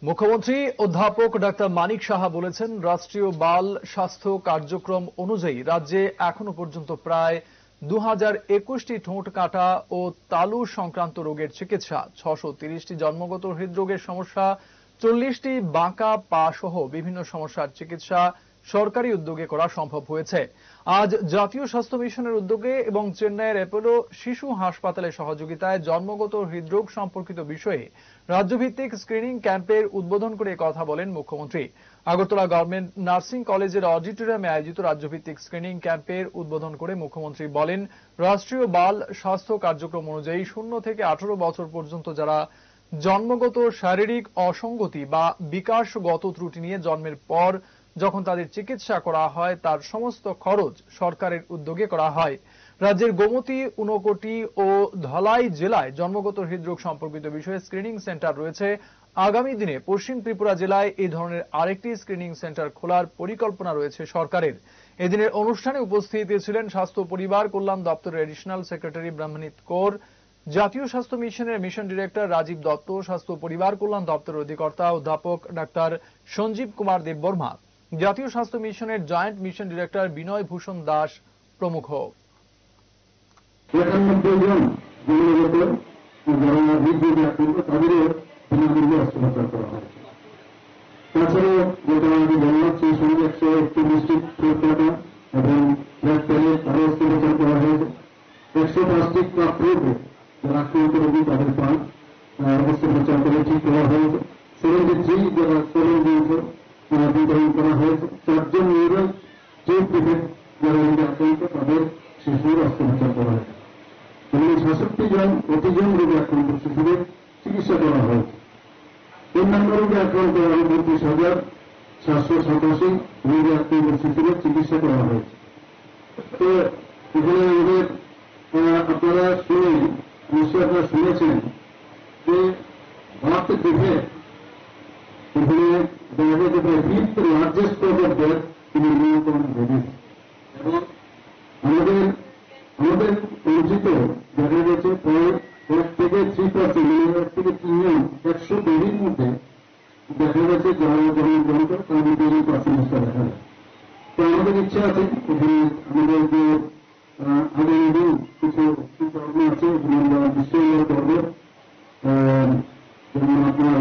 মুখ্যমন্ত্রী অধ্যাপক ডাক্তার মানিক সাহা বলেছেন, রাষ্ট্রীয় বাল স্বাস্থ্য কার্যক্রম অনুযায়ী রাজ্যে এখনো পর্যন্ত প্রায় 2021টি ঠোঁট কাটা ও তালু সংক্রান্ত রোগের চিকিৎসা, 630টি জন্মগত হৃদরোগের সমস্যা, 40টি বাঁকা পা সহ বিভিন্ন সমস্যার চিকিৎসা সরকারি উদ্যোগে করা সম্ভব হয়েছে। আজ জাতীয় স্বাস্থ্য মিশনের উদ্যোগে এবং চেন্নাইয়ের অ্যাপোলো শিশু হাসপাতালের সহযোগিতায় জন্মগত হৃদরোগ সম্পর্কিত বিষয়ে রাজ্যভিত্তিক স্ক্রিনিং ক্যাম্পের উদ্বোধন করে কথা বলেন মুখ্যমন্ত্রী। আগরতলা গভর্নমেন্ট নার্সিং কলেজের অডিটোরিয়ামে আয়োজিত রাজ্যভিত্তিক স্ক্রিনিং ক্যাম্পের উদ্বোধন করে মুখ্যমন্ত্রী বলেন, রাষ্ট্রীয় বাল স্বাস্থ্য কার্যক্রম অনুযায়ী 0 থেকে 18 বছর পর্যন্ত যারা জন্মগত শারীরিক অসঙ্গতি বা বিকাশগত ত্রুটি নিয়ে জন্মের পর যখন তাদের চিকিৎসা করা হয় তার সমস্ত খরচ সরকারের উদ্যোগে করা হয়। রাজ্যের গোমতী, ঊনকোটি ও ধলাই জেলায় জন্মগত হৃদরোগ সম্পর্কিত বিষয়ে স্ক্রিনিং সেন্টার রয়েছে। আগামী দিনে পশ্চিম ত্রিপুরা জেলায় এই ধরনের আরেকটি স্ক্রিনিং সেন্টার খোলার পরিকল্পনা রয়েছে সরকারের। এদিনের অনুষ্ঠানে উপস্থিত ছিলেন স্বাস্থ্য পরিবার কল্যাণ দপ্তরের এডিশনাল সেক্রেটারি ব্রহ্মনীত কৌর, জাতীয় স্বাস্থ্য মিশনের মিশন ডিরেক্টর রাজীব দত্ত, স্বাস্থ্য পরিবার কল্যাণ দপ্তরের অধিকর্তা অধ্যাপক ডাক্তার সঞ্জীব কুমার দেববর্মা, জাতীয় স্বাস্থ্য মিশনের জয়েন্ট মিশন ডিরেক্টর বিনয় ভূষণ দাস প্রমুখ। বিতরণ করা হয়েছে। 4 জন নিউরো চিফ ডিফেক্ট যারা আক্রান্ত তাদের শিশুর অস্ত্রোপচার করা হয়েছে এবং 66 জন অতিজন রোগে আক্রান্ত শিশুদের চিকিৎসা করা হয়েছে। অন্যান্য রোগে আক্রান্ত আরো 32,787 রোগে আক্রান্ত শিশুদের চিকিৎসা করা হয়েছে। তো এখানে আমাদের আপনারা শুনে নিশ্চয়ই আপনারা শুনেছেন যে বার্থ ডিফেক্ট এখানে দেখা যায় যে fifth largest cause of death in Indian babies এবং আমাদের পরিচিত দেখা গেছে প্রায় 1 থেকে 3%, 1 থেকে 3 জন 100 বেবির মধ্যে দেখা গেছে যারা জন্মগ্রহণ করে তার মধ্যে এই পার্সেন্টেজটা দেখা যায়। তো আমাদের ইচ্ছা আছে এখানে আমাদের যে আগামী দিন কিছু চিন্তাভাবনা আছে যেমন আমরা নিশ্চয়ই করবো, যেমন আপনার